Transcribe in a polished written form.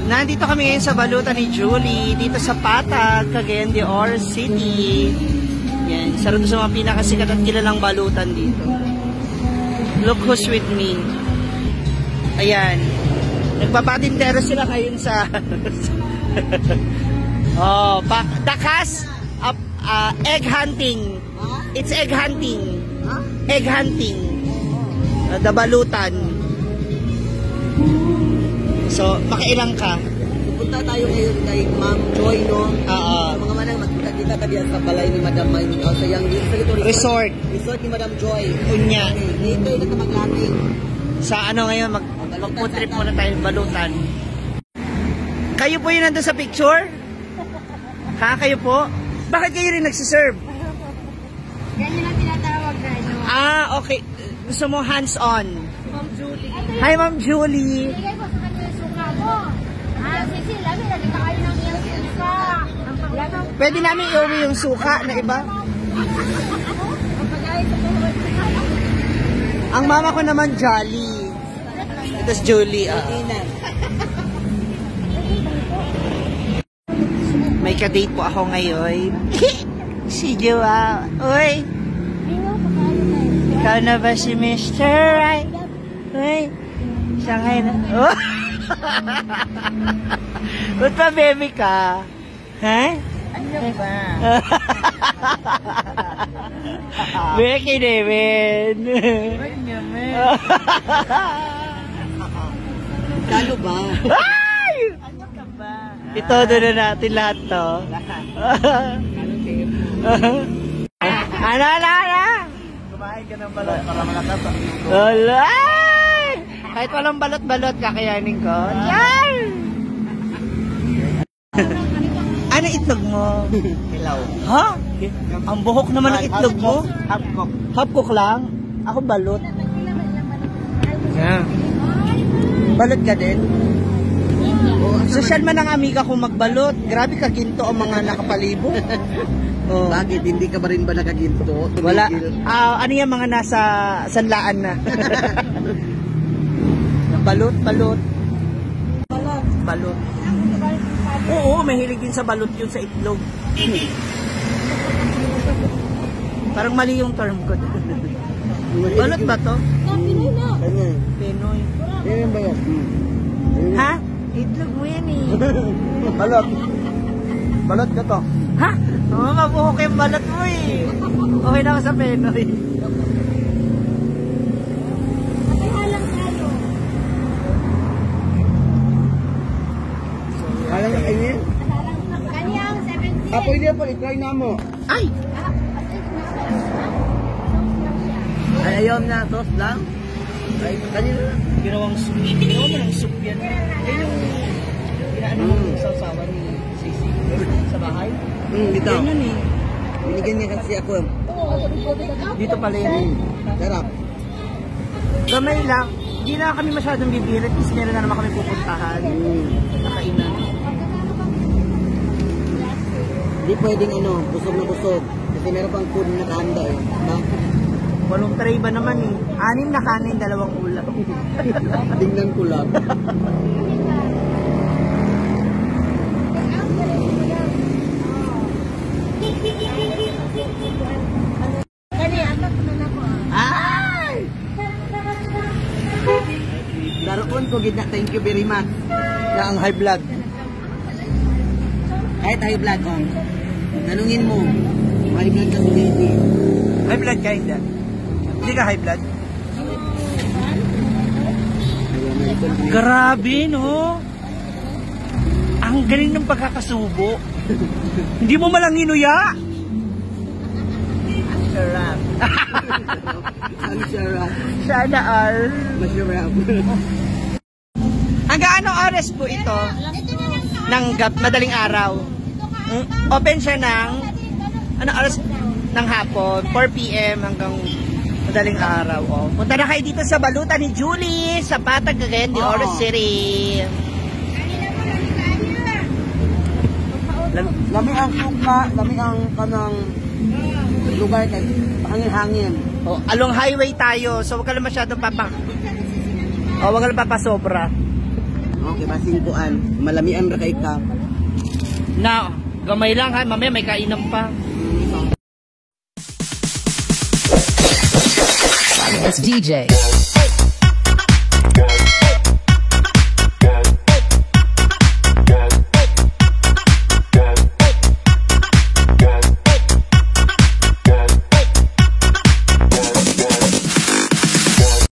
Nandito kami ngayon sa balutan ni Julie, dito sa Patag, Cagayan de Oro City. Yan, isa rin sa mga pinakasikat at kilalang balutan dito. Look who's with me. Ayan. Nagpapatintero sila ngayon sa... oh, takas, egg hunting. It's egg hunting. Egg hunting. The balutan. So, makailang ka? Pupunta tayo ngayon kay Ma'am Joy, no? Mga manang magkita-kita tabi sa balay ni Madam May. Sa yung resort. Resort ni Madam Joy. Kunya. Dito yung nagkamaglating. Sa ano ngayon, mag-food trip muna tayo, balutan. Kayo po yun nandun sa picture? Ha, kayo po? Bakit kayo rin nagsiserve? Ganyan ang tinatawag na ano. Okay. Gusto mo hands-on? Ma'am Julie. Hi, Ma'am Julie. Bigay ko sa kanya yung suka mo. Cecil, lagi nagkita kayo ng iyong suka. Pwede namin iuwi yung suka na iba? Ang mama ko naman, Jolly. Ito si Julie. May ka-date po ako ngayon. Si Joa. Uy! Ikaw na ba si Mr. Right? Uy! Siya ngayon na. Oh! Ba't pa baby ka? Ha? Ano ba? Becky David. Kano ba? Ay! Ano ka ba? Itodo na natin lahat to. Ano? Kumain ka ng balot para malakas. Wala! Kahit walang balot-balot, kakayanin ko. Yan! Ano itlog mo? Hilaw. Ha? Ang buhok naman ng itlog mo? Half cook. Half cook lang? Ako balot. Yeah. Balot ka din? Social man ang amiga kong magbalot. Grabe ka ginto ang mga nakapalibot. Oh. Bakit? Hindi ka ba rin ba nakaginto? Wala. Ano yung mga nasa sanlaan na? Balot. Oo, mahilig din sa balot yun sa itlog. Parang mali yung term ko. Balot ba to? Pinoy na. Pinoy. Pinoy ba yun? Ha? Itlog mo yan eh. Balot. Balot ka to. Ha? Mabuhok yung balot mo eh. Okay na ako sa Pinoy. Matihalang tayo. Alam ka kayo? Kanyang 17. Apo hindi po, i-try na mo. Ay! Ayaw na, toast lang. Ay, kanina lang. Ginawang soup. Ginawa mo ng soup yan. Yan yung inaano mo sausawan ni Sisi sa bahay. Dito. Yan yun eh. Binigyan niya kasi ako. Dito pala yan. Sarap. Gamay lang. Hindi na kami masyadong bibirit kasi meron na naman kami pupuntahan. Nakainan. Hindi pwedeng busog na busog. Kasi meron pang food na nakahanda eh. Walong tray ba naman eh. 6 na kanin, 2 ulam. Tingnan ko lang. Ay! Daroon ko gid na thank you very much. Na ang high blood. Kahit high blood tanungin mo. High blood ka si baby. High blood ka hindi? Hindi ka high blood? Grabe no? Ang galing ng pagkakasubo. Hindi mo malang inuya? Sarap. Ang sarap. Sana all. Masarap. Hanggang anong oras po ito? Ng madaling araw. Open siya ng anong oras ng hapon? 4 PM hanggang madaling araw. Oh. Punta na kayo dito sa balutan ni Julie sa Patag, Cagayan de Oro City. Lami ang suka, lami ang kanang lugar kay hangin-hangin. Oh, along highway tayo, so wag ka lang masyadong wag ka lang papasobra. Okay, masingkuan. Malamian ra kay ka. Na, gamay lang ha, mamaya may kainan pa. It's DJ.